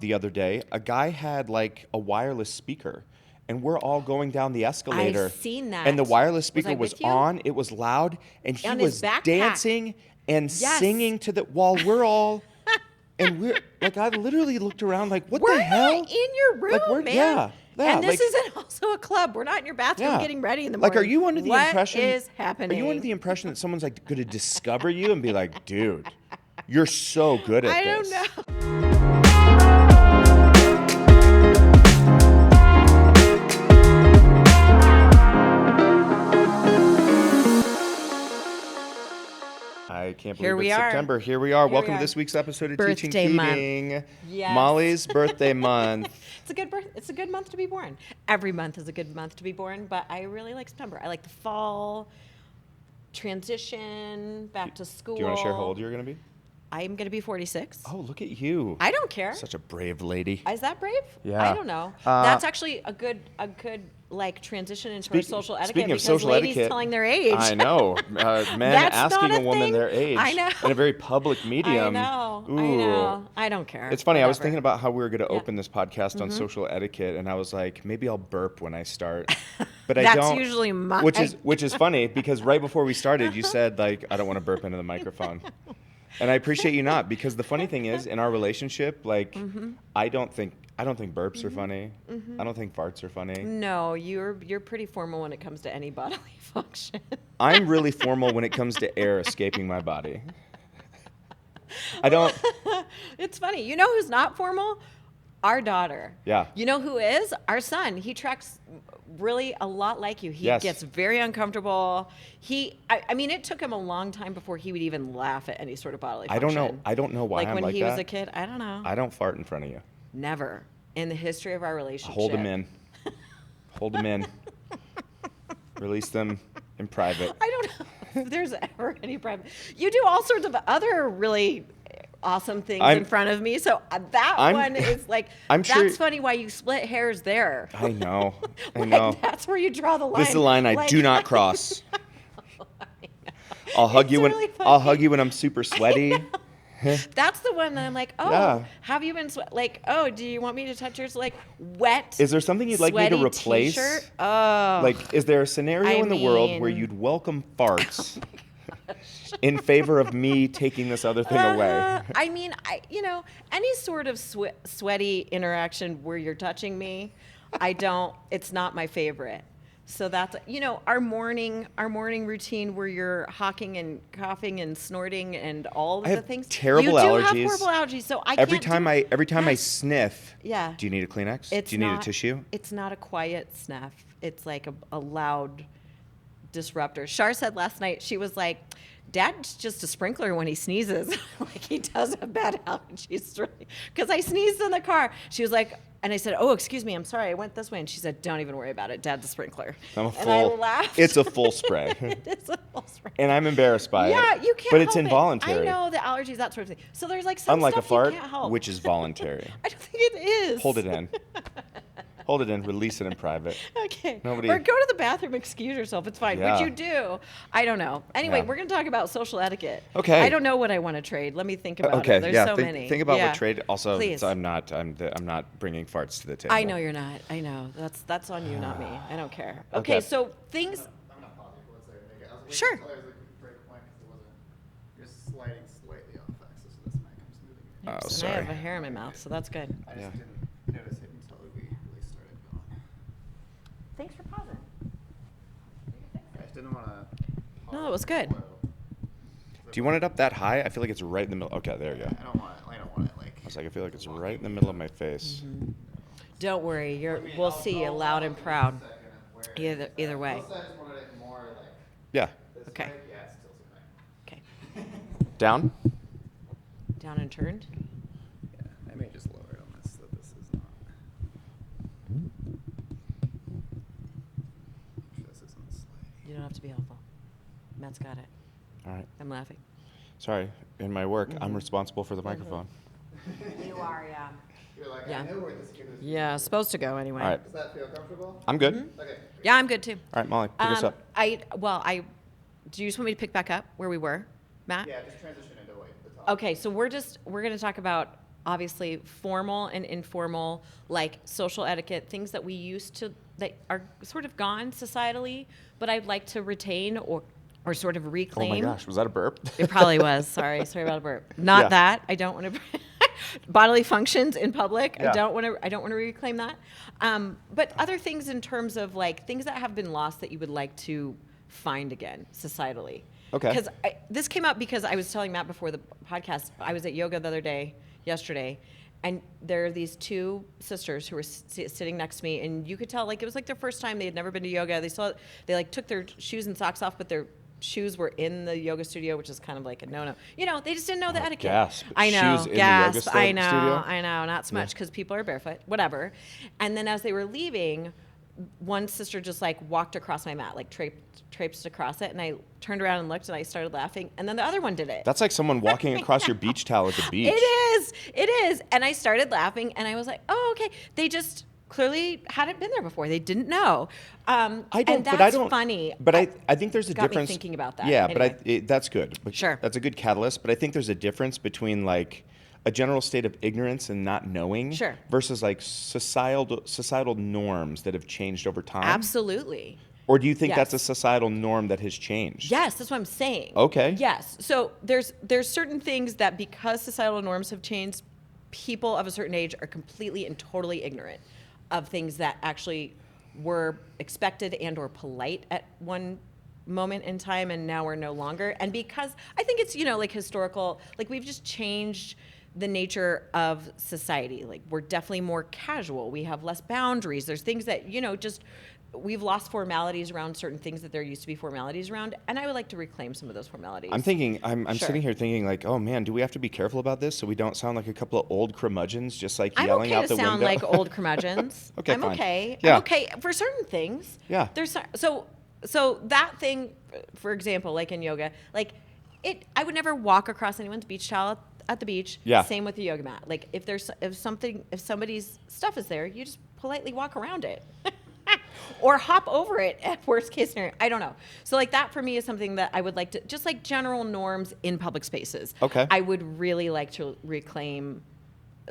the other day, a guy had like a wireless speaker, and we're all going down the escalator. I've seen that. And the wireless speaker Was I was with you? on. It was loud, and he On his was backpack. dancing and Yes. singing to the while we're all. And we're like, I literally looked around like, what We're the hell? not in your room, Like, we're- man. yeah, and this like- isn't also a club. We're not in your bathroom Yeah. getting ready in the Like, morning. are you under the impression? What is happening? Are you under the impression that someone's like going to discover you and be like, dude, you're so good at I this? don't know. I can't Here believe we it's are. September. Here we are. Here Welcome we to are. this week's episode of Birthday Teaching month. Keating. Yes. Molly's birthday month. It's a good month to be born. Every month is a good month to be born, but I really like September. I like the fall, transition, back to school. Do you want to share how old you're going to be? I'm going to be 46. Oh, look at you. I don't care. Such a brave lady. Is that brave? Yeah. I don't know. That's actually a good like transition into our social etiquette Speaking of because social ladies etiquette, telling their age. I know. Men That's asking not a a woman thing. their age. I know. In a very public medium. I know. Ooh. I know. I don't care. It's funny. I was Whatever. thinking about how we were going to Yeah. open this podcast on social etiquette, and I was like, maybe I'll burp when I start. But I That's don't. usually my. Which is funny because right before we started, you said like, I don't want to burp into the microphone. And I appreciate you not, because the funny thing is, in our relationship, like, I don't think burps are funny. I don't think farts are funny. No, you're pretty formal when it comes to any bodily function. I'm really formal when it comes to air escaping my body. I don't. It's funny. You know who's not formal? Our daughter. Yeah. You know who is? Our son. He tracks really a lot like you. He Yes. gets very uncomfortable. I mean, it took him a long time before he would even laugh at any sort of bodily I function. don't know why like I'm when like he was that. a kid, I don't know. I don't fart in front of you. Never. In the history of our I relationship. hold them in. Hold them in. Release them in private. I don't know if there's ever any private. You do all sorts of other really awesome things in front of me. So that one is like, I'm that's sure- funny why you split hairs there. I know. I Like, know. that's where you draw the line. This is the line I Like- do not cross. I'll hug It's you when really I'll funny. hug you when I'm super sweaty. That's the one that I'm like, oh, Yeah. have you been like, oh, do you want me to touch yours? Like wet. Is there something you'd like me to sweaty replace? T-shirt? Oh, Like, is there a scenario I in the world where mean- Oh you'd welcome farts in favor of me taking this other thing away? I mean, any sort of sweaty interaction where you're touching me, it's not my favorite. So that's, our morning routine where you're hawking and coughing and snorting and all of I the have things. terrible you do allergies. have horrible allergies, so I Every can't time I Yes. sniff, Yeah. do you need a Kleenex? It's do you need a not- tissue? It's not a quiet sniff. It's like a loud disruptor. Shar said last night, she was like, Dad's just a sprinkler when he sneezes. Like he does have bad allergies. Because I sneezed in the car. She was like, and I said, oh, excuse me, I'm sorry, I went this way. And she said, don't even worry about it. Dad's a sprinkler. And I laughed. It's a full spray. It is a full spray. And I'm embarrassed by it. Yeah, you can't But it's help it. involuntary. I know the allergies, that sort of thing. So there's like some Unlike a stuff fart, you can't help. which is voluntary. I don't think it is. Hold it in. Hold it in. Release it in private. Okay. Nobody- Or go to the bathroom, excuse yourself. It's fine. Yeah. Would you do? I don't know. Anyway, Yeah. we're going to talk about social etiquette. Okay. I don't know what I want to trade. Let me think about Okay. it. There's Yeah. so think, many. think about Yeah. what trade. Also, Please. I'm not bringing farts to the table. I know you're not. I know. That's on you, not me. I don't care. Okay. Okay. So things. I'm not positive for what's there. Like, I was waiting Sure. until I was looking for a point because it wasn't. You're sliding slightly off axis, so this mic comes moving. Oh, And I sorry. have a hair in my mouth, so that's good. I just Yeah. didn't notice it until we really started going. Thanks for pausing. I just didn't want to. No, it was good. Do you want it up that high? I feel like it's right in the middle. Okay, there you go. I don't want it. I don't want it like. I was like, I feel like it's right in the middle of my face. Mm-hmm. Don't worry. We'll see you loud and proud. Either way. I just wanted it more like. Yeah. This Okay. way. Yeah, it's tilted back. Okay. Down. Down and turned. Yeah, I may just lower it on this so this is not. This isn't sliding. You don't have to be helpful. Matt's got it. All right. I'm laughing. Sorry. In my work, I'm responsible for the microphone. You are, yeah. You're like, Yeah. I know where this is. Yeah, supposed to go anyway. All right. Does that feel comfortable? I'm good. Mm-hmm. Okay. Yeah, I'm good too. All right, Molly, pick us up. Do you just want me to pick back up where we were, Matt? Yeah, just transition into like the top. Okay, so we're going to talk about obviously formal and informal, like social etiquette, things that we used to, that are sort of gone societally, but I'd like to retain or sort of Oh reclaim. my gosh, was that a burp? It probably was. Sorry about a burp. Not Yeah. that. I don't want to bodily functions in public. Yeah. I don't want to reclaim that. But other things in terms of like things that have been lost that you would like to find again societally. Okay. Because this came up because I was telling Matt before the podcast. I was at yoga the other day, yesterday, and there are these two sisters who were sitting next to me, and you could tell like it was like their first time. They had never been to yoga. They like took their shoes and socks off, but their shoes were in the yoga studio, which is kind of like a no-no. You know, they just didn't know the etiquette. Gasp. I know, Shoes in the yoga gasp. I know, studio? I know. Not so much because people are barefoot, whatever. And then as they were leaving, one sister just like walked across my mat, like traipsed across it, and I turned around and looked, and I started laughing, and then the other one did it. That's like someone walking across your beach towel at the beach. It is. And I started laughing, and I was like, oh, okay. They just clearly hadn't been there before. They didn't know. And that's funny. But I think there's a got me difference. thinking about that. Yeah, Anyway. but that's good. But Sure. That's a good catalyst. But I think there's a difference between like a general state of ignorance and not knowing Sure. versus like societal norms that have changed over time. Absolutely. Or do you think Yes. that's a societal norm that has changed? Yes, that's what I'm saying. Okay. Yes. So there's certain things that because societal norms have changed, people of a certain age are completely and totally ignorant of things that actually were expected and or polite at one moment in time, and now we're no longer. And because I think it's, like historical, like we've just changed the nature of society. Like we're definitely more casual. We have less boundaries. There's things that, just we've lost formalities around certain things that there used to be formalities around, and I would like to reclaim some of those formalities. I'm Sure. sitting here thinking like, oh man, do we have to be careful about this so we don't sound like a couple of old curmudgeons just like I'm yelling okay out to the sound window? like old curmudgeons. Okay, I'm fine. okay. Yeah. I'm okay for certain things. Yeah. There's so that thing, for example, like in yoga, like I would never walk across anyone's beach towel at the beach. Yeah. Same with the yoga mat. Like if somebody's stuff is there, you just politely walk around it. Or hop over it at worst case scenario. I don't know. So like that for me is something that I would like to, just like general norms in public spaces. Okay. I would really like to reclaim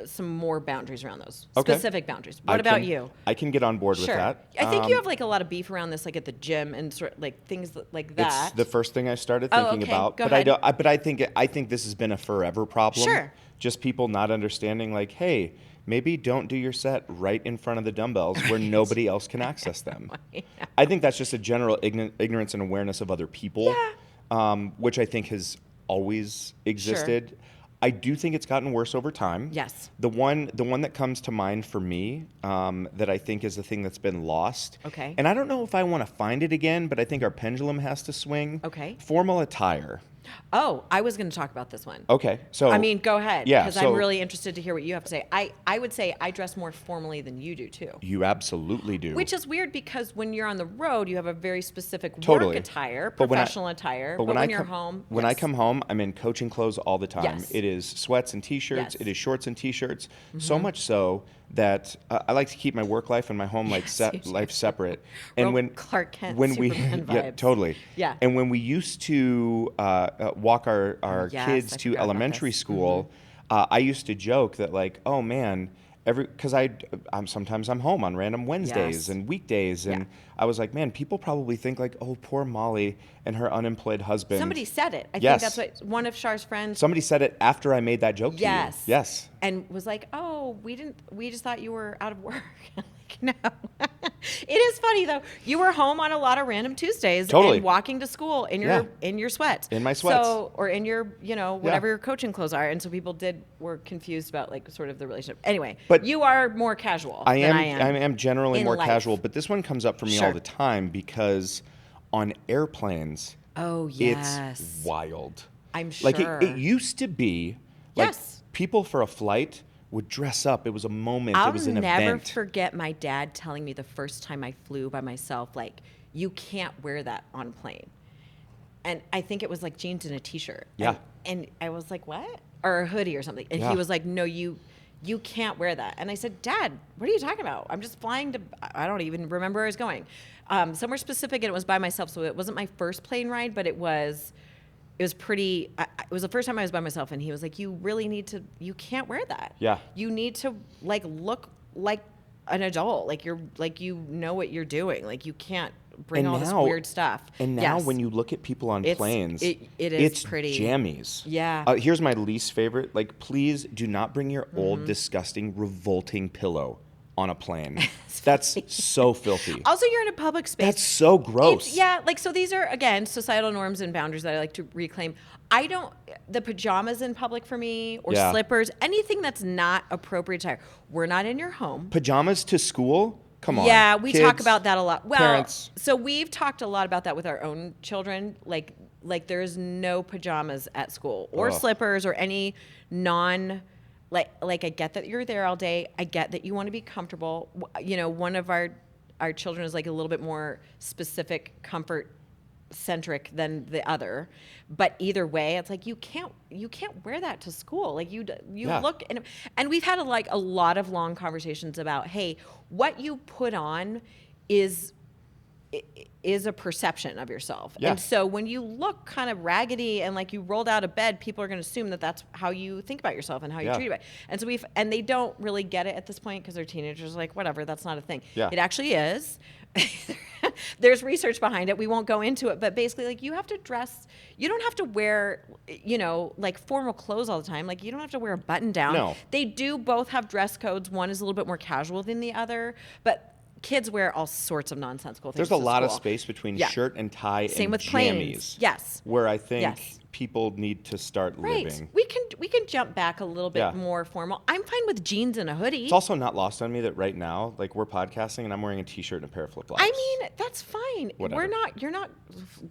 some more boundaries around those. Okay. Specific boundaries. What about you? I can get on board Sure. with that. I think you have like a lot of beef around this, like at the gym and like things like that. It's the first thing I started Oh, thinking okay. about. Go but ahead. I think this has been a forever problem. Sure. Just people not understanding like, hey, maybe don't do your set right in front of the dumbbells where nobody else can access them. I think that's just a general ignorance and awareness of other people, which I think has always existed. Sure. I do think it's gotten worse over time. Yes. The one that comes to mind for me that I think is the thing that's been lost. Okay. And I don't know if I want to find it again, but I think our pendulum has to swing. Okay. Formal attire. Oh, I was going to talk about this one. Okay. So I mean, go ahead. Yeah, Because I'm really interested to hear what you have to say. I would say I dress more formally than you do too. You absolutely do. Which is weird because when you're on the road, you have a very specific Totally. work attire, But when I- professional attire. But when when I you're come, home, when I yes. come home, I'm in coaching clothes all the time. Yes. It is sweats and t-shirts. Yes. It is shorts and t-shirts. So much so that I like to keep my work life and my home life separate. And Real when Clark Kent, when we Superman yeah, vibes. totally. Yeah. And when we used to walk our Yes, kids I to forgot about elementary this. school, I used to joke that like, oh man. Because sometimes I'm home on random Wednesdays Yes. and weekdays, and Yeah. I was like, man, people probably think like, oh, poor Molly and her unemployed husband. Somebody said it. I Yes. think that's what one of Char's friends Somebody said it after I made that joke to you. Yes. Yes. and was like, "Oh, we just thought you were out of work." I'm like, no. It is funny though. You were home on a lot of random Tuesdays Totally. and walking to school in Yeah. your sweats. In my sweats. So, or in your, whatever your coaching clothes are. And so people were confused about like sort of the relationship. Anyway, But you are more casual I than am. I am. I am generally in more life. casual, but this one comes up for me all Sure. the time because on airplanes, Oh, yes. it's wild. I'm sure. Like it used to be. Like Yes. people for a flight would dress up. It was a moment. I'll it was an never event. forget my dad telling me the first time I flew by myself, like, you can't wear that on a plane. And I think it was like jeans and a t-shirt. Yeah. And I was like, what? Or a hoodie or something. And Yeah. he was like, no, you can't wear that. And I said, Dad, what are you talking about? I'm just flying to, I don't even remember where I was going. Somewhere specific, and it was by myself. So it wasn't my first plane ride, but it was it was pretty. It was the first time I was by myself, and he was like, "You really need to. You can't wear that. Yeah. You need to like look like an adult. Like you know what you're doing. Like you can't bring all this weird stuff." And now Yes. when you look at people on planes, it is it's pretty jammies. Yeah. Here's my least favorite. Like, please do not bring your old, disgusting, revolting pillow on a plane. That's so filthy. Also, you're in a public space. That's so gross. So these are, again, societal norms and boundaries that I like to reclaim. The pajamas in public for me, or slippers, anything that's not appropriate attire. We're not in your home. Pajamas to school? Come on. Yeah, we talk Kids, about that a lot. Well, parents. so we've talked a lot about that with our own children. Like there's no pajamas at school or slippers or any like I get that you're there all day. I get that you want to be comfortable. One of our children is like a little bit more specific comfort centric than the other, but either way, it's like you can't wear that to school. Like you look, and we've had a lot of long conversations about, hey, what you put on is a perception of yourself. Yeah. And so when you look kind of raggedy and like you rolled out of bed, people are going to assume that that's how you think about yourself and how you treat it. And so and they don't really get it at this point because they're teenagers, like, whatever, that's not a thing. Yeah. It actually is. There's research behind it. We won't go into it, but basically, like, you have to dress. You don't have to wear, like formal clothes all the time. Like, you don't have to wear a button down. No. They do both have dress codes. One is a little bit more casual than the other, but kids wear all sorts of nonsensical things. There's a lot of school. space between Yeah. shirt and tie Same and with jammies. planes. Yes. Where I think Yes. people need to start Right. living. We can jump back a little bit Yeah. more formal. I'm fine with jeans and a hoodie. It's also not lost on me that right now, like, we're podcasting and I'm wearing a t-shirt and a pair of flip-flops. I mean, that's fine. Whatever. You're not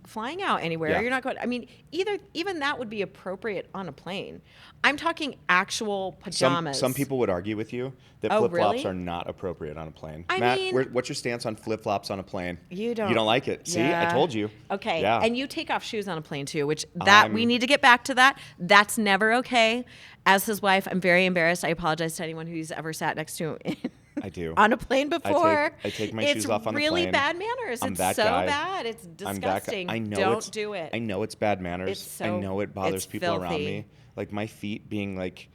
flying out anywhere. Yeah. You're not going. I mean, even that would be appropriate on a plane. I'm talking actual pajamas. Some people would argue with you that Oh, flip-flops really? are not appropriate on a plane. I Matt, mean- what's your stance on flip-flops on a plane? You don't. You don't like it. See, I Yeah. told you. Okay. Yeah. And you take off shoes on a plane too, which we need to get back to that. That's never okay. As his wife, I'm very embarrassed. I apologize to anyone who's ever sat next to him I do. on a plane before. I take my shoes off on the plane. It's really bad manners. I'm It's that so guy. bad. It's I'm that guy. disgusting. I know Don't do it. I know it's bad manners. It's I know it bothers it's people around filthy. me. Like, my feet being like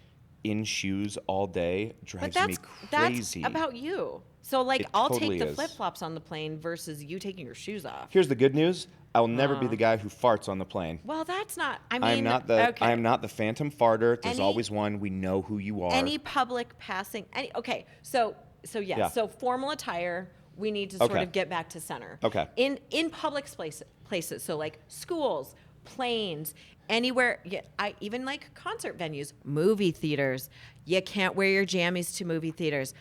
in shoes all day drives But me that's crazy. about you. So like, It I'll totally take the is. flip-flops on the plane versus you taking your shoes off. Here's the good news. I will never be the guy who farts on the plane. Well, that's not. I I am mean, not the okay. I am not the phantom farter. There's Any- always one. We know who you are. Any public passing. Okay. So yes. Yeah. So formal attire. We need to sort Okay. of get back to center. Okay. In public places. So like schools, planes, anywhere. Even like concert venues, movie theaters. You can't wear your jammies to movie theaters.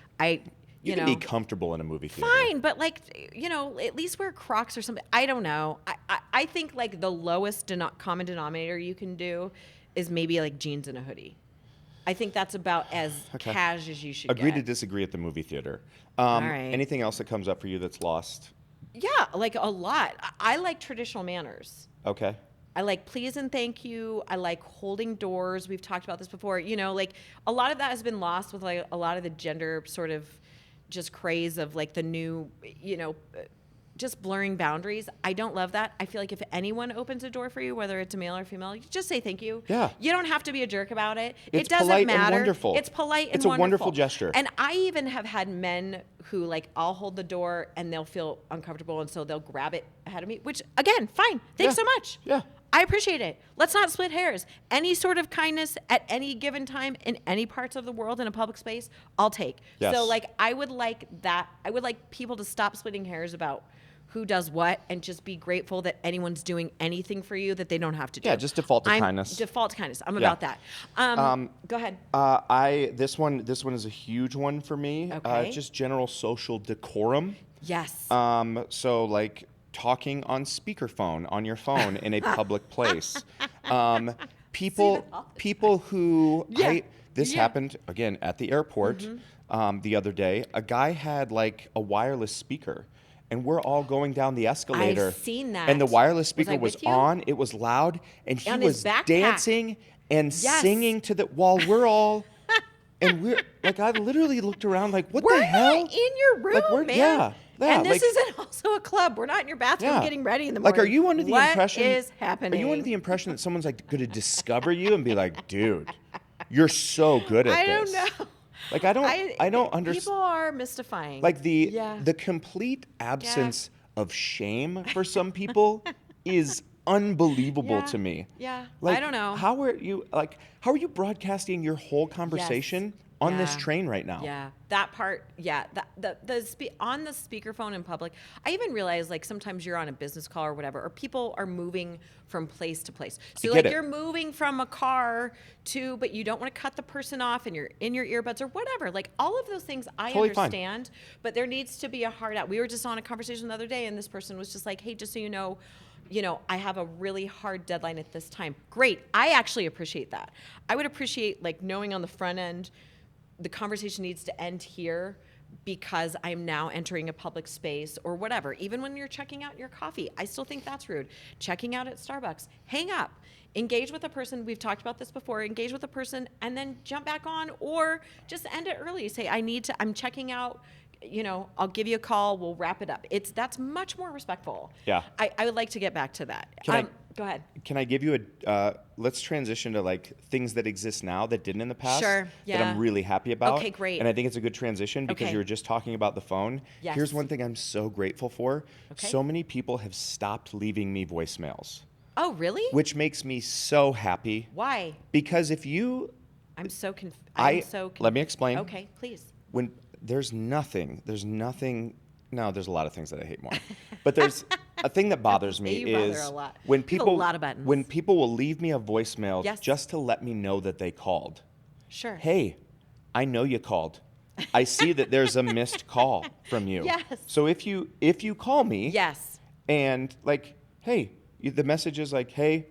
You can be comfortable in a movie theater. Fine, but like, at least wear Crocs or something. I don't know. I think like the lowest common denominator you can do is maybe like jeans and a hoodie. I think that's about as cash as you should Agree get. to disagree at the movie theater. All right. Anything else that comes up for you that's lost? Yeah, like a lot. I like traditional manners. Okay. I like please and thank you. I like holding doors. We've talked about this before. Like a lot of that has been lost with like a lot of the gender sort of just craze of like the new, just blurring boundaries. I don't love that. I feel like if anyone opens a door for you, whether it's a male or female, you just say thank you. Yeah. You don't have to be a jerk about it. It's It doesn't polite and matter. wonderful. It's polite and It's a wonderful. wonderful gesture. And I even have had men who like, I'll hold the door and they'll feel uncomfortable and so they'll grab it ahead of me, which again, fine. Thanks so much. Yeah. I appreciate it. Let's not split hairs. Any sort of kindness at any given time in any parts of the world in a public space, I'll take. Yes. So like, I would like that. I would like people to stop splitting hairs about who does what and just be grateful that anyone's doing anything for you that they don't have to do. Yeah, just default to kindness. Default to kindness. I'm Yeah. about that. Go ahead. This one is a huge one for me. Okay. Just general social decorum. Yes. So like talking on speakerphone on your phone in a public place. People who this happened again at the airport the other day. A guy had like a wireless speaker. And we're all going down the escalator. I've seen that. And the wireless Was speaker I was with you? on. It was loud. And he On his was backpack. dancing and Yes. singing while we're all And we're like, I literally looked around like, what We're the hell? not in your room, Like, we're- man. yeah, and this like- isn't also a club. We're not in your bathroom Yeah. getting ready in the Like, morning. are you under the impression? What is happening? Are you under the impression that someone's like going to discover you and be like, dude, you're so good at I this? don't know. Like, I don't understand. People are mystifying. Like Yeah. the complete absence of shame for some people is unbelievable Yeah. to me. Yeah. Like, I don't know. How are you broadcasting your whole conversation on this Yeah. train right now? Yeah, that part. Yeah, on the speakerphone in public. I even realize like sometimes you're on a business call or whatever, or people are moving from place to place. So I like get it. you're moving from a car to, but you don't want to cut the person off, and you're in your earbuds or whatever. Like all of those things, I Totally fine. understand. But there needs to be a hard out. We were just on a conversation the other day, and this person was just like, "Hey, just so you know, I have a really hard deadline at this time." Great. I actually appreciate that. I would appreciate like knowing on the front end, the conversation needs to end here because I'm now entering a public space or whatever. Even when you're checking out your coffee, I still think that's rude. Checking out at Starbucks, hang up, engage with a person. We've talked about this before. Engage with a person and then jump back on, or just end it early. Say, I'm checking out. I'll give you a call. We'll wrap it up. That's much more respectful. Yeah. I would like to get back to that. Go ahead. Can I give you let's transition to like things that exist now that didn't in the past Sure, that yeah. I'm really happy about. Okay, great. And I think it's a good transition because Okay. you were just talking about the phone. Yes. Here's one thing I'm so grateful for. Okay. So many people have stopped leaving me voicemails, Oh, really? which makes me so happy Why? because if you I'm so let me explain. Okay, please. When there's nothing, no, there's a lot of things that I hate more. But there's a thing that bothers me You bother is a lot. when You have a people lot of buttons. when people will leave me a voicemail Yes. just to let me know that they called. Sure. Hey, I know you called. I see that there's a missed call from you. Yes. So if you call me Yes. and like, hey, the message is like, hey,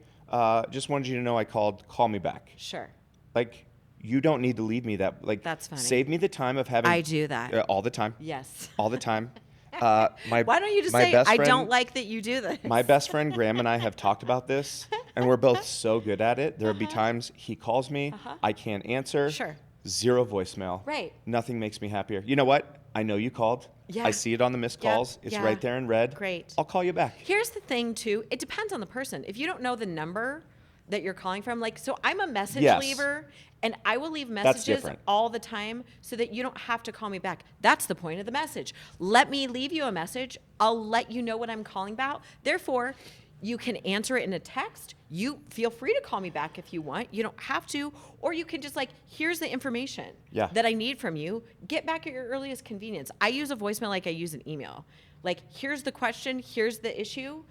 just wanted you to know I called. Call me back. Sure. Like, you don't need to leave me that. Like, That's funny. Save me the time of having. I do that. All the time. Yes. All the time. Why Why don't you just my say, best I friend- don't like that you do this? My best friend Graham and I have talked about this, and we're both so good at it. There'll be times he calls me, I can't answer. Sure. Zero voicemail. Right. Nothing makes me happier. You know what? I know you called. Yeah. I see it on the missed Yep. calls. It's Yeah. right there in red. Great. I'll call you back. Here's the thing, too. It depends on the person. If you don't know the number that you're calling from, like, so I'm a message Yes. leaver, and I will leave messages different. all the time so that you don't have to call me back. That's the point of the message. Let me leave you a message. I'll let you know what I'm calling about. Therefore, you can answer it in a text. You feel free to call me back if you want. You don't have to. Or you can just like, here's the information that I need from you. Get back at your earliest convenience. I use a voicemail like I use an email. Like, here's the question. Here's the issue.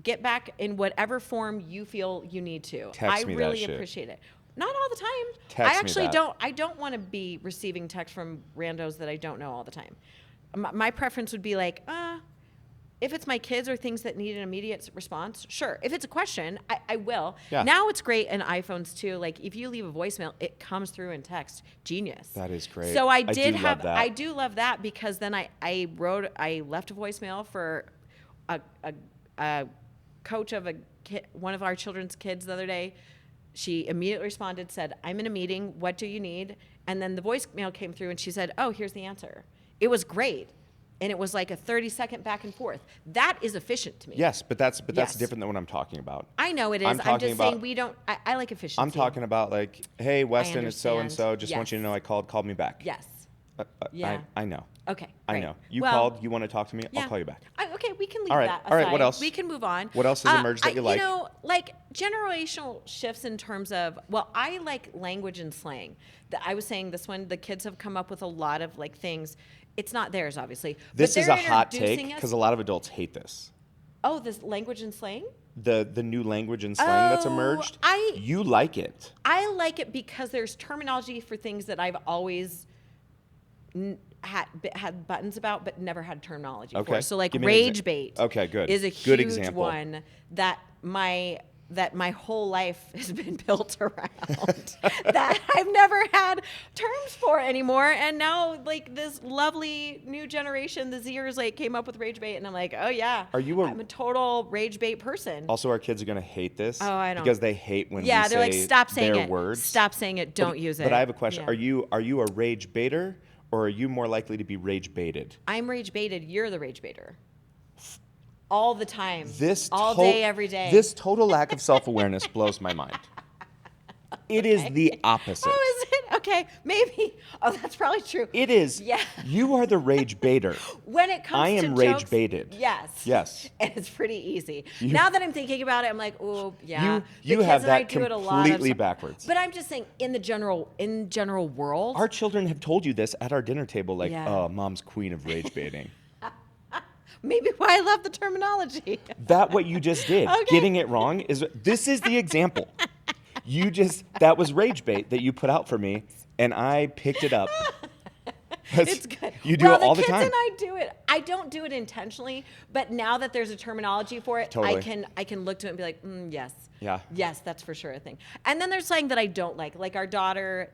Get back in whatever form you feel you need to. Text me that really shit. appreciate it. Not all the time. Text I me actually that. I don't want to be receiving texts from randos that I don't know all the time. My preference would be like, if it's my kids or things that need an immediate response, sure. If it's a question, I will. Yeah. Now it's great in iPhones too. Like if you leave a voicemail, it comes through in text. Genius. That is great. So I do love that. I do love that because then I left a voicemail for a coach of one of our children's kids the other day. She immediately responded, said, "I'm in a meeting. What do you need?" And then the voicemail came through and she said, "Oh, here's the answer." It was great. And it was like a 30-second back and forth. That is efficient to me. Yes, but that's Yes. different than what I'm talking about. I know it is. I'm I'm talking just saying about- we don't, I like efficiency. I'm talking about like, hey, Weston, it's so and so. understand. Just want you to Yes. know I called. Called me back. Yes. Yeah. I know. Okay. I great. know. You Well, called. You want to talk to me? yeah. I'll call you back. Okay, we can leave All right. that aside. All right, what else? We can move on. What else has emerged that you like? You know, like generational shifts in terms of, well, I like language and slang. I was saying this one, the kids have come up with a lot of like things. It's not theirs, obviously. This but is they're a hot take introducing us- because a lot of adults hate this. Oh, this language and slang? The new language and slang that's Oh, emerged. I- You like it. I like it because there's terminology for things that I've always had buttons about, but never had terminology Okay. for. So like Give me an rage exa- bait. Okay, good. Is a Good huge example. one that my that my whole life has been built around that I've never had terms for anymore. And now, like, this lovely new generation, the Zers, like, came up with rage bait, and I'm like, oh yeah, I'm a total rage bait person. Also, our kids are going to hate this. Oh, I don't. Because they hate when we they're say like, stop saying their it. words. Stop saying it. Don't use it. But I have a question. Yeah. Are you a rage baiter, or are you more likely to be rage baited? I'm rage baited. You're the rage baiter. All the time. This all day, every day. This total lack of self-awareness blows my mind. It is the opposite. Oh, is it? Okay, maybe. Oh, that's probably true. It is. Yeah. You are the rage baiter. When it comes I am to rage jokes, baited. Yes. Yes. And it's pretty easy. Now that I'm thinking about it, I'm like, oh, yeah. You The have kids and I that do it a lot completely of- backwards. But I'm just saying, in general world. Our children have told you this at our dinner table, like, Yeah. oh, mom's queen of rage baiting. Maybe why I love the terminology. That what you just did. Okay. Getting it wrong this is the example. That was rage bait that you put out for me, and I picked it up. It's good. You do it all the kids time. and I do it. I don't do it intentionally, but now that there's a terminology for it, Totally. I can look to it and be like, yes. Yeah. Yes, that's for sure a thing. And then there's slang that I don't like. Like our daughter,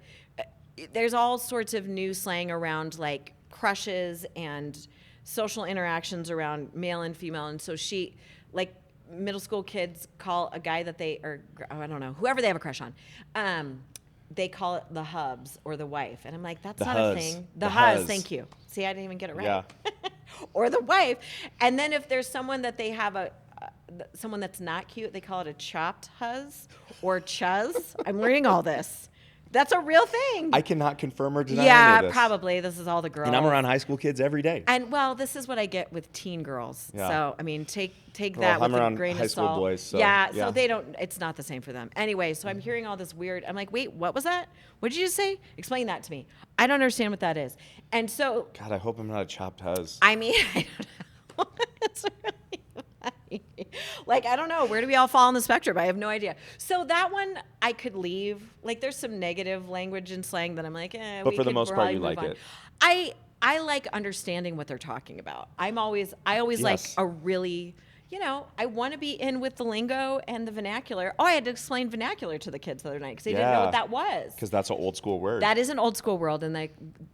there's all sorts of new slang around like crushes and social interactions around male and female. And so she, like middle school kids call a guy that I don't know, whoever they have a crush on, they call it the hubs or the wife. And I'm like, that's not a thing. The huz, thank you. See, I didn't even get it right. Yeah. Or the wife. And then if there's someone that they have someone that's not cute, they call it a chopped huz or chuz. I'm learning all this. That's a real thing. I cannot confirm or deny any Yeah, of this. probably. This is all the girls. And I'm around high school kids every day. And well, this is what I get with teen girls. Yeah. So I mean, take Well, that I'm with a around grain high of school salt. boys, so, yeah, yeah. so they don't. It's not the same for them. Anyway, so I'm hearing all this weird. I'm like, wait, what was that? What did you say? Explain that to me. I don't understand what that is. And so, God, I hope I'm not a chopped huz. I mean, I don't know. It's really funny. Like, I don't know. Where do we all fall on the spectrum? I have no idea. So that one I could leave. Like, there's some negative language and slang that I'm like, But for the most part, you like it. I like understanding what they're talking about. I always like Yes. a really, I want to be in with the lingo and the vernacular. Oh, I had to explain vernacular to the kids the other night because they didn't know what that was. Because that's an old school word. That is an old school world, and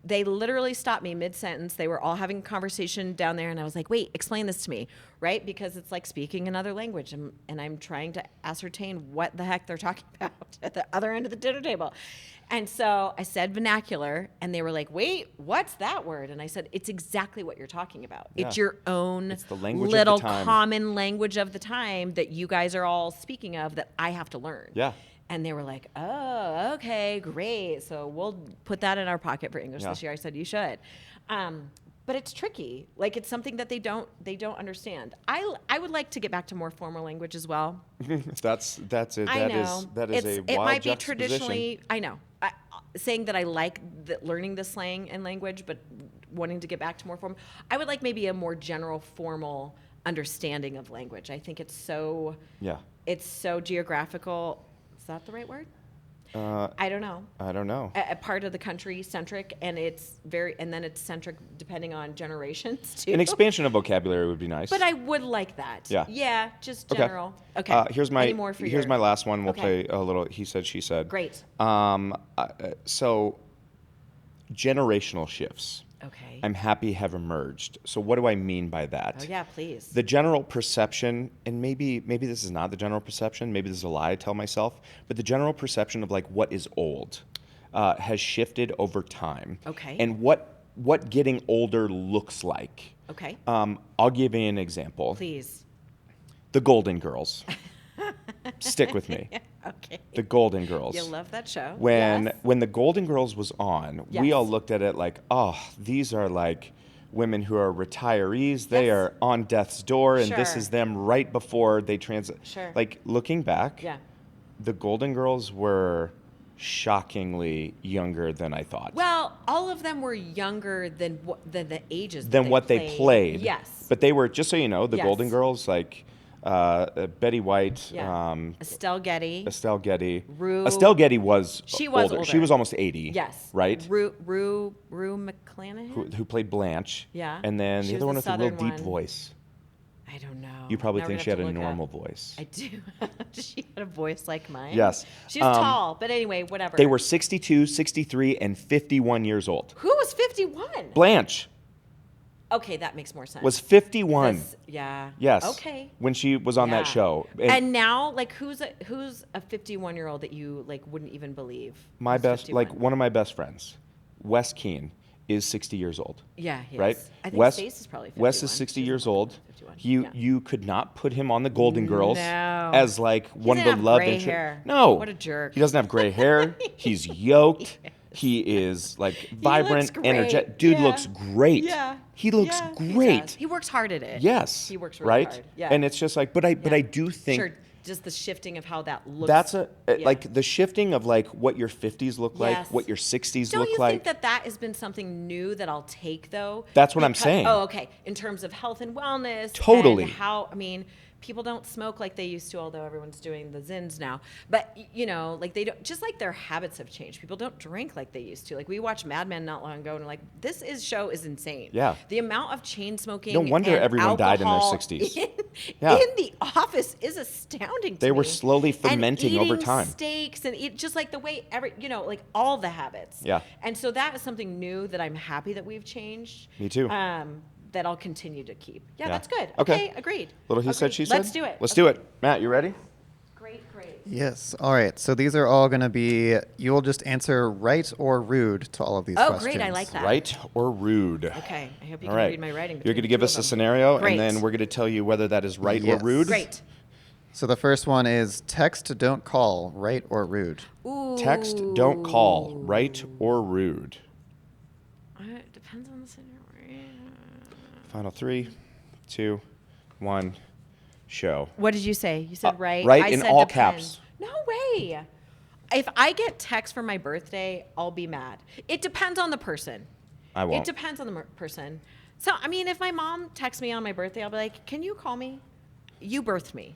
they literally stopped me mid-sentence. They were all having a conversation down there, and I was like, wait, explain this to me, right? Because it's like speaking another language, and I'm trying to ascertain what the heck they're talking about at the other end of the dinner table. And so I said vernacular, and they were like, wait, what's that word? And I said, it's exactly what you're talking about. Yeah. It's your own It's the language of the little time. common language of the time that you guys are all speaking of that I have to learn. Yeah. And they were like, oh, okay, great. So we'll put that in our pocket for English Yeah. this year. I said, you should. But it's tricky. Like, it's something that they don't understand. I would like to get back to more formal language as well. That's it. I know. That is a it wild might be juxtaposition. traditionally, I know. Saying that I like learning the slang and language, but wanting to get back to more formal. I would like maybe a more general formal understanding of language. I think it's so geographical. Is that the right word? I don't know. I don't know. A part of the country centric, and then it's centric depending on generations too. An expansion of vocabulary would be nice. But I would like that. Yeah. Yeah, just Okay. general. Okay. Here's Any more for my last one. We'll Okay. play a little he said, she said. Great. So generational shifts. Okay. I'm happy have emerged. So what do I mean by that? Oh yeah, please. The general perception, and maybe this is not the general perception, maybe this is a lie I tell myself, but the general perception of like what is old has shifted over time. Okay. And what getting older looks like. Okay. I'll give you an example. Please. The Golden Girls. Stick with me. Okay. The Golden Girls. You love that show. When Yes. when the Golden Girls was on, we Yes. all looked at it like, oh, these are like women who are retirees. They Yes. are on death's door, and this Sure. is them right before they transit. Sure. Like looking back, Yeah. the Golden Girls were shockingly younger than I thought. Well, all of them were younger than the ages than what they played. Yes. But they were, just so you know, the Yes. Golden Girls, like Betty White, Yeah. Estelle Getty. Estelle Getty. Rue- Estelle Getty was She was older. She older. was almost 80. Yes. Right? Rue McClanahan. Who played Blanche. Yeah. And then She the other one was with the a real Southern deep one. voice. I I don't know. You probably Now we're think gonna she have had to a look normal up. voice. I do. She had a voice like mine. Yes. She was tall, but anyway, whatever. They were 62, 63, and 51 years old. Who was 51? Blanche Okay, that makes more sense. was 51. Yeah. Yes. Okay. When she was on that Yeah. show. And now, like, who's a 51-year-old that you like wouldn't even believe? my who's best, 51? like one of my best friends, Wes Keen, is 60 years old. Yeah, he Right? is. I think Wes, Stace is probably 51. Wes is 60 She years doesn't look old. like 51. You Yeah. you could not put him on the Golden Girls No. as like one of doesn't the have love gray interest. hair. No. What a jerk. He doesn't have gray hair. He's yoked. He is like vibrant, great. energetic. Dude Yeah. looks great. Yeah. He looks Yeah, he great. does. He works hard at it. Yes. He works really right? hard. Yeah. And it's just like, but I Yeah. do think Sure, just the shifting of how that looks. that's yeah. like the shifting of like what your 50s look like, Yes. what your 60s Don't look you like. think that has been something new that I'll take though? That's what I'm saying. Oh, okay. In terms of health and wellness. Totally. And how, I mean, people don't smoke like they used to, although everyone's doing the Zins now. But, you know, like they don't, just like their habits have changed. People don't drink like they used to. Like we watched Mad Men not long ago and like, this show is insane. Yeah. The amount of chain smoking. No wonder and everyone died in their alcohol 60s. In the office is astounding to They me. were slowly fermenting and over eating time. steaks and eat just like the way like all the habits. Yeah. And so that is something new that I'm happy that we've changed. Me too. That I'll continue to keep. Yeah, Yeah. that's good. Okay. Agreed. Little he said, Agreed. she said. Let's do it. Let's Okay. do it. Matt, you ready? Great. Yes. All right. So these are all going to be, you'll just answer right or rude to all of these Oh, questions. great. I like that. Right or rude? Okay. I hope you All can right. read my writing. You're between going to the give two us of a them. scenario, Great. and then we're going to tell you whether that is right Yes. or rude. Great. So the first one is text, don't call, right or rude. Ooh. Text, don't call, right or rude. It depends on the scenario. Final 3, 2, 1, show. What did you say? You said right? right I in said all depends. caps. No way. If I get text for my birthday, I'll be mad. It depends on the person. I won't. It depends on the person. So, I mean, if my mom texts me on my birthday, I'll be like, can you call me? You birthed me.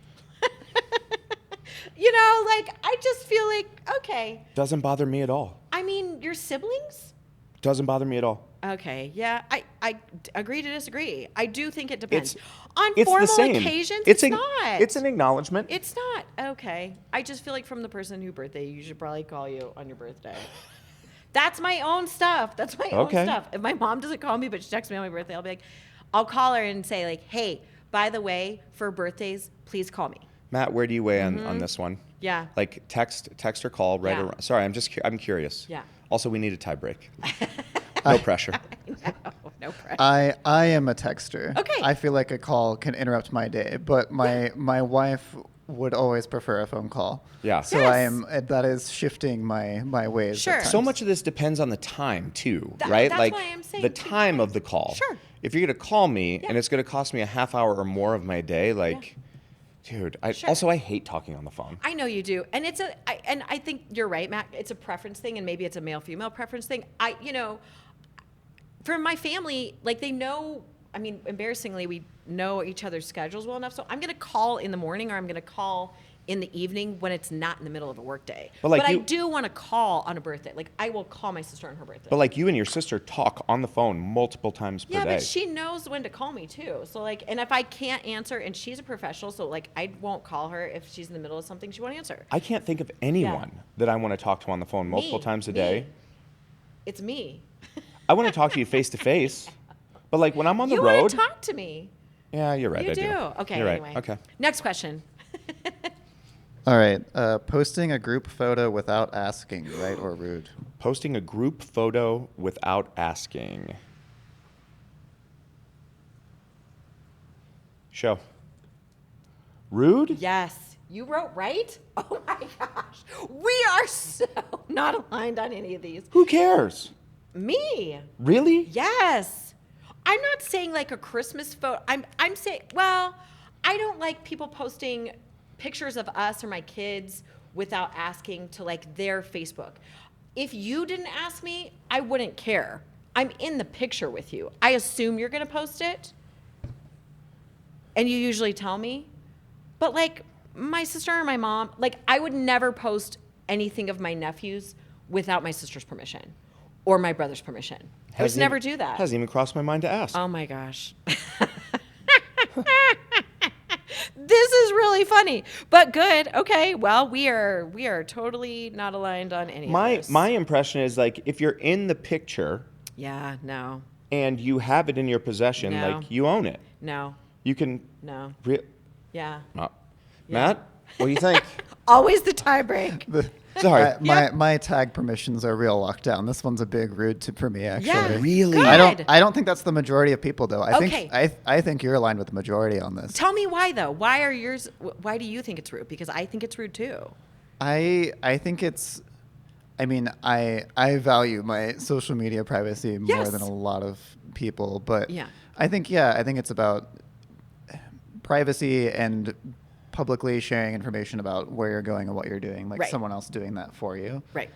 You know, like, I just feel like, okay. Doesn't bother me at all. I mean, your siblings? Doesn't bother me at all. Okay, yeah, I agree to disagree. I do think it depends. On It's formal the same. occasions, it's not. It's an acknowledgement. It's not. Okay. I just feel like from the person who birthday, you should probably call you on your birthday. That's my own stuff. That's my own Okay. stuff. If my mom doesn't call me, but she texts me on my birthday, I'll be like, I'll call her and say like, hey, by the way, for birthdays, please call me. Matt, where do you weigh on this one? Yeah. Like text or call, right Yeah. or sorry, I'm curious. Yeah. Also, we need a tie break. No pressure. No pressure. I am a texter. Okay. I feel like a call can interrupt my day, but my wife would always prefer a phone call. Yeah. So Yes. that is shifting my ways. at Sure. times. So much of this depends on the time too, That- right? that's like why I'm saying the two time of times. the call. Sure. If you're gonna call me Yeah. and it's gonna cost me a half hour or more of my day, like, dude. Sure. Also I hate talking on the phone. I know you do, and I think you're right, Matt. It's a preference thing, and maybe it's a male-female preference thing. For my family, like they know. I mean, embarrassingly, we know each other's schedules well enough. So I'm gonna call in the morning, or I'm gonna call in the evening when it's not in the middle of a work day. But, like, I you- do want to call on a birthday. Like I will call my sister on her birthday. But like you and your sister talk on the phone multiple times per yeah, day. but she knows when to call me too. So like, and if I can't answer, and she's a professional, so like I won't call her if she's in the middle of something she won't answer. I can't think of anyone that I want to talk to on the phone multiple Me, times a me. day. It's me. I want to talk to you face to face. But like when I'm on the You road, want to talk to me. yeah, you're right. You I do. do. Okay. You're right. Anyway. Okay. Next question. All right. Posting a group photo without asking, right or rude. Posting a group photo without asking. Show. Rude? Yes. You wrote right? Oh my gosh. We are so not aligned on any of these. Who cares? Me. Really? Yes. I'm not saying like a Christmas photo. I'm saying, well, I don't like people posting pictures of us or my kids without asking to like their Facebook. If you didn't ask me, I wouldn't care. I'm in the picture with you. I assume you're going to post it. And you usually tell me. But like my sister or my mom, like I would never post anything of my nephews without my sister's permission or my brother's permission. I would Hasn't never even- do that. Hasn't even crossed my mind to ask. Oh my gosh. really funny, but good. Okay, well, we are totally not aligned on any of this. My impression is like if you're in the picture Yeah, no, and you have it in your possession, No. like you own it. no, You can. no. Uh, Yeah. Yeah. Matt, what do you think? Always the tie break. Sorry. My tag permissions are real lockdown. This one's a big rude for me, actually. Yeah. Really? Good. I don't think that's the majority of people, though. Okay. I think you're aligned with the majority on this. Tell me why though. Why are yours? Why do you think it's rude? Because I think it's rude too. I think it's. I mean, I value my social media privacy more Yes. than a lot of people, but Yeah. I think it's about privacy and publicly sharing information about where you're going and what you're doing, like Right. someone else doing that for you. Right.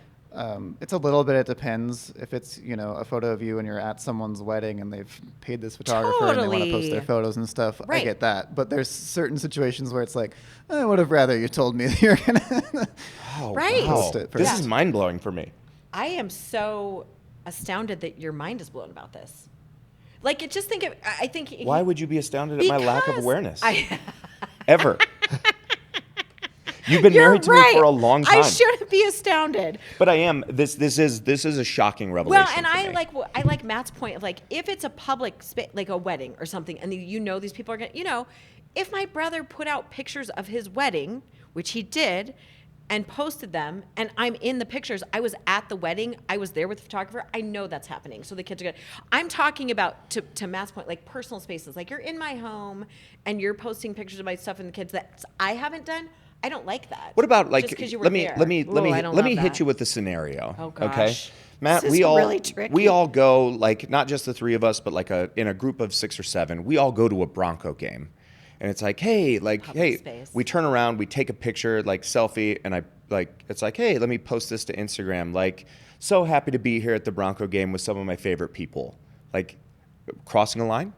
It's a little bit, it depends. If it's, a photo of you and you're at someone's wedding and they've paid this photographer and they want to post their Totally. photos and stuff, I Right. get that. But there's certain situations where it's like, I would have rather you told me that you're going to Oh, Right. wow. Post it This first. is mind blowing for me. I am so astounded that your mind is blown about this. Like, just think of. I think. Why would you be astounded at my lack of Because awareness? I, Ever. You've been You're married to right. me for a long time. I shouldn't be astounded. But I am. This is a shocking revelation. Well, and for me. I like Matt's point of like if it's a public space, like a wedding or something, and these people are gonna, if my brother put out pictures of his wedding, which he did, and posted them, and I'm in the pictures, I was at the wedding, I was there with the photographer, I know that's happening. So the kids are gonna. I'm talking about to Matt's point, like personal spaces, like you're in my home and you're posting pictures of my stuff and the kids that I haven't done. I don't like that. What about like? Just 'cause you were let me there. let me Ooh, let me I don't let me love hit that. you with the scenario. Oh, Okay, gosh. Matt, This we is all really tricky. we all go like not just the three of us, but like in a group of 6 or 7. We all go to a Bronco game, and it's like, hey, Public space. we turn around, we take a picture, like selfie, and it's like, hey, let me post this to Instagram. Like, so happy to be here at the Bronco game with some of my favorite people. Like, crossing a line.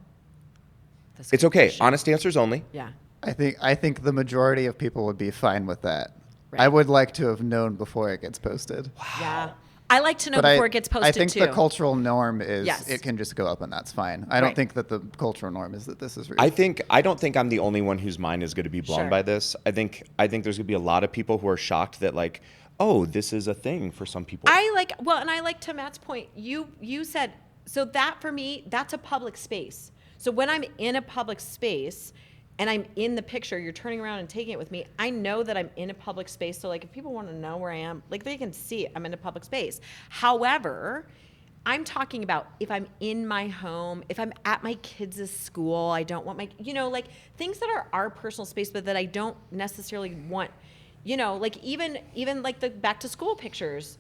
That's a It's good okay. question. Honest answers only. Yeah. I think the majority of people would be fine with that. Right. I would like to have known before it gets posted. Yeah. I like to know But before it gets posted I think too. the cultural norm is Yes. it can just go up and that's fine. I don't Right. think that the cultural norm is that this is rude. I don't think I'm the only one whose mind is going to be blown Sure. by this. I think there's going to be a lot of people who are shocked that like, oh, this is a thing for some people. I like to Matt's point. You said so that for me that's a public space. So when I'm in a public space and I'm in the picture, you're turning around and taking it with me. I know that I'm in a public space. So like if people want to know where I am, like they can see it. I'm in a public space. However, I'm talking about if I'm in my home, if I'm at my kids' school, I don't want my, like things that are our personal space, but that I don't necessarily want, like even like the back to school pictures,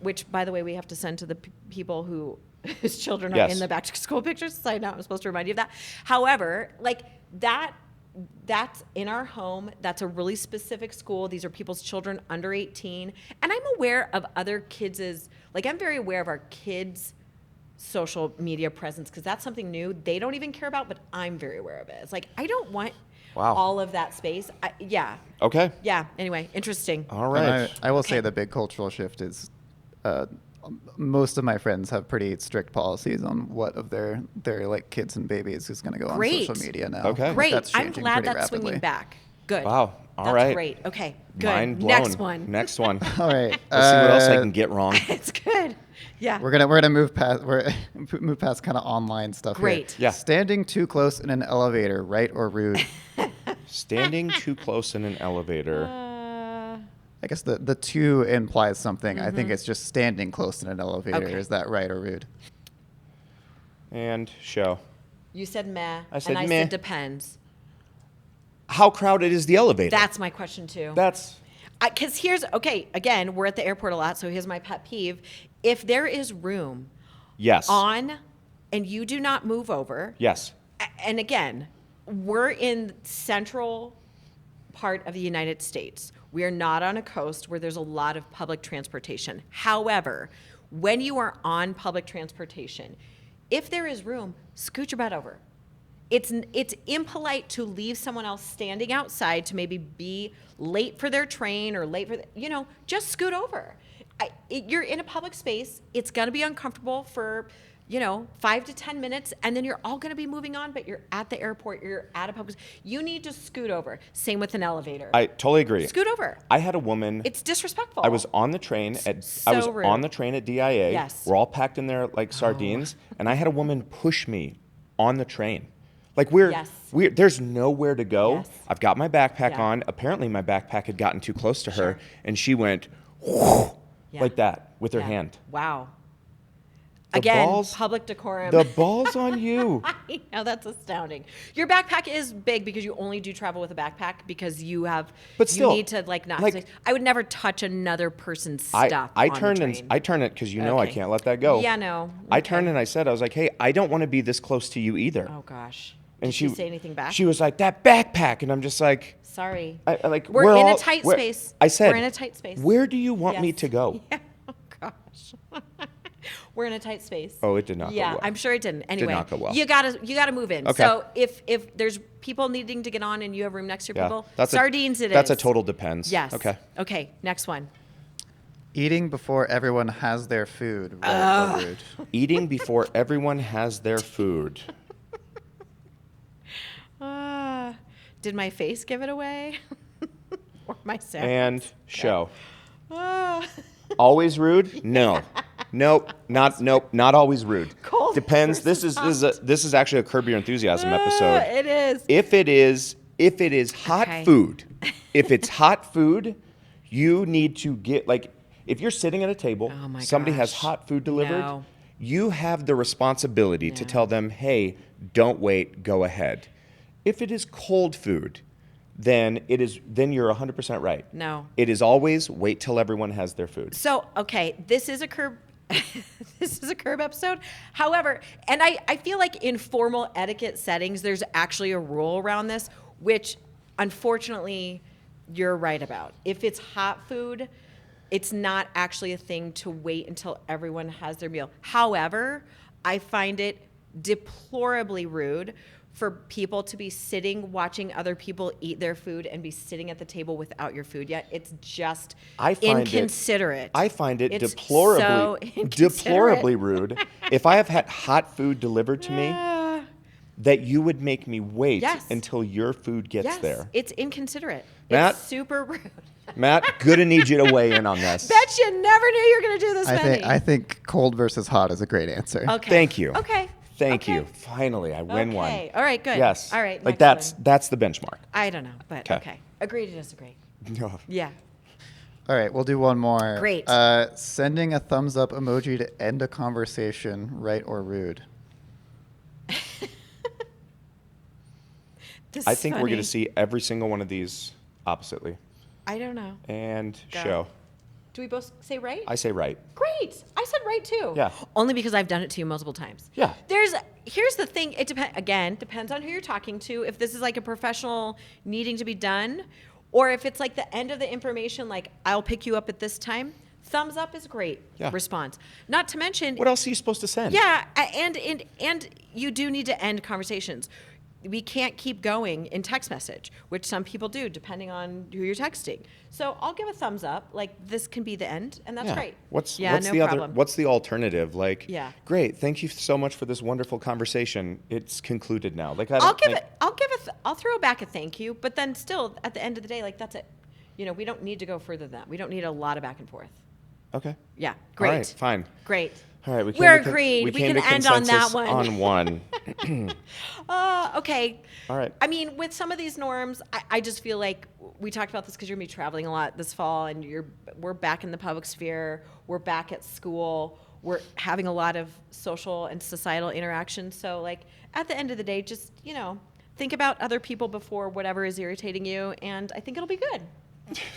which by the way, we have to send to the people whose children are Yes. in the back to school pictures. Side note, I'm supposed to remind you of that. However, like that's in our home. That's a really specific school. These are people's children under 18. And I'm aware of other kids' I'm very aware of our kids' social media presence because that's something new they don't even care about, but I'm very aware of it. It's like, I don't want Wow. all of that space. Yeah. Okay. Yeah. Anyway, interesting. All And right. I will say Okay. the big cultural shift is most of my friends have pretty strict policies on what of their like kids and babies is going to go Great. on social media now. Okay. Like, Great. that's I'm changing glad pretty that's swinging rapidly. back. Good. Wow. All That's right. great. Okay. Good. Mind blown. Next one. Next one. All right. Let's see what else I can get wrong. It's good. Yeah. We're gonna move past move past kind of online stuff. Great. Here. Yeah. Standing too close in an elevator, right or rude? Standing too close in an elevator. I guess the two implies something. I think it's just standing close in an elevator. Okay. Is that right or rude? And show. You said meh. I said and I meh. said depends. How crowded is the elevator? That's my question too. That's Because again, we're at the airport a lot, so here's my pet peeve. If there is room yes. on and you do not move over, Yes. and again, we're in central part of the United States. We are not on a coast where there's a lot of public transportation. However, when you are on public transportation, if there is room, scoot your butt over. It's impolite to leave someone else standing outside to maybe be late for their train or late for, just scoot over. You're in a public space. It's going to be uncomfortable for 5 to 10 minutes, and then you're all going to be moving on, but you're at the airport, you're at a public, you need to scoot over. Same with an elevator. I totally agree. Scoot over. I had a woman. It's disrespectful. I was on the train at rude. on the train at DIA. Yes. We're all packed in there like sardines, and I had a woman push me on the train. Like there's nowhere to go. Yes. I've got my backpack Yeah. on. Apparently my backpack had gotten too close to her, Sure. and she went like that with her hand. Wow. The Again, balls- public decorum. The ball's on you. I know, that's astounding. Your backpack is big because you only do travel with a backpack because you still, need to not. I would never touch another person's stuff. I on turned the and train. I turn it because I Okay. can't let that go. Yeah, no. I Okay. turned and I said, I was like, hey, I don't want to be this close to you either. Oh gosh. And Did she say anything back? She was like, that backpack, and I'm just like, Sorry. we're in all- a tight we're- space. I said, we're in a tight space. where do you want me Yes. to go? Yeah. Oh gosh. We're in a tight space. Oh, it did not go Yeah, well. I'm sure it didn't. Anyway, not go well. you gotta move in. Okay. So if there's people needing to get on and you have room next to your people, That's sardines That's a is. total depends. Yes. Okay. Okay. Next one. Eating before everyone has their food. Right or rude? Eating before everyone has their food. Did my face give it away? Or my sound? And show. Ah. Always rude? No. Nope. Not always rude. Cold Depends. This is actually a Curb Your Enthusiasm episode. It is. If it is hot Okay. food, if it's hot food, you need to get if you're sitting at a table, Oh my somebody has gosh. hot food delivered, No. you have the responsibility to No. tell them, "Hey, don't wait, go ahead." If it is cold food, then you're 100% right. No. It is always wait till everyone has their food. So, okay, this is a curb this is a curb episode. However, and I feel like in formal etiquette settings, there's actually a rule around this, which unfortunately you're right about. If it's hot food, it's not actually a thing to wait until everyone has their meal. However, I find it deplorably rude for people to be sitting watching other people eat their food and be sitting at the table without your food yet. It's just I find inconsiderate. I find it It's deplorably so inconsiderate. rude. If I have had hot food delivered to me, that you would make me wait Yes. until your food gets Yes, there. it's inconsiderate. Matt? It's super rude. Matt, gonna need you to weigh in on this. Bet you never knew you were going to do this many. I think cold versus hot is a great answer. Okay. Thank you. Okay. Thank Okay. you. Finally, I win one. Okay. All right, good. Yes. All right, Like next one. that's the benchmark. I don't know, but 'Kay. okay. Agree to disagree. No. Yeah. All right, we'll do one more. Great. Sending a thumbs up emoji to end a conversation, right or rude? This I is think we're funny. gonna see every single one of these oppositely. I don't know. And Go. show. Do we both say right? I say right. Great. I said right too. Yeah. Only because I've done it to you multiple times. Yeah. Here's the thing. It depends on who you're talking to. If this is like a professional needing to be done, or if it's like the end of the information, like I'll pick you up at this time. Thumbs up is a great Yeah. response. Not to mention, What else are you supposed to send? yeah, and you do need to end conversations. We can't keep going in text message, which some people do, depending on who you're texting. So I'll give a thumbs up. Like this can be the end, and that's Yeah. great. What's no the problem. other? What's the alternative? Like, Yeah. great. Thank you so much for this wonderful conversation. It's concluded now. Like, I'll throw back a thank you, but then still at the end of the day, like that's it. We don't need to go further than that. We don't need a lot of back and forth. Okay. Yeah, great. All right. Fine. Great. All right. We're agreed. We came can to end on that consensus one. On one. Okay. All right. I mean, with some of these norms, I just feel like we talked about this because you're going to be traveling a lot this fall, and we're back in the public sphere. We're back at school. We're having a lot of social and societal interaction. So, like, at the end of the day, just, think about other people before whatever is irritating you, and I think it'll be good.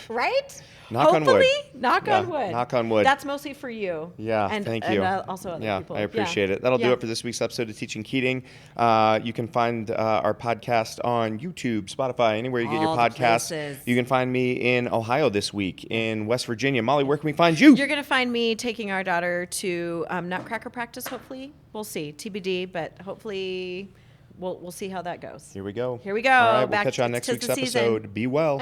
Right? Knock on wood. Hopefully, knock Yeah, on wood. knock on wood. That's mostly for you. Yeah, and, thank and, you. also other yeah, people. I appreciate it. That'll do Yeah. it for this week's episode of Teaching Keating. You can find our podcast on YouTube, Spotify, anywhere you get your All the podcasts. places. You can find me in Ohio this week, in West Virginia. Molly, where can we find you? You're going to find me taking our daughter to Nutcracker practice, hopefully. We'll see. TBD, but hopefully we'll see how that goes. Here we go. Here we go. All right, we'll Back catch you on to next the week's season. episode. Be well.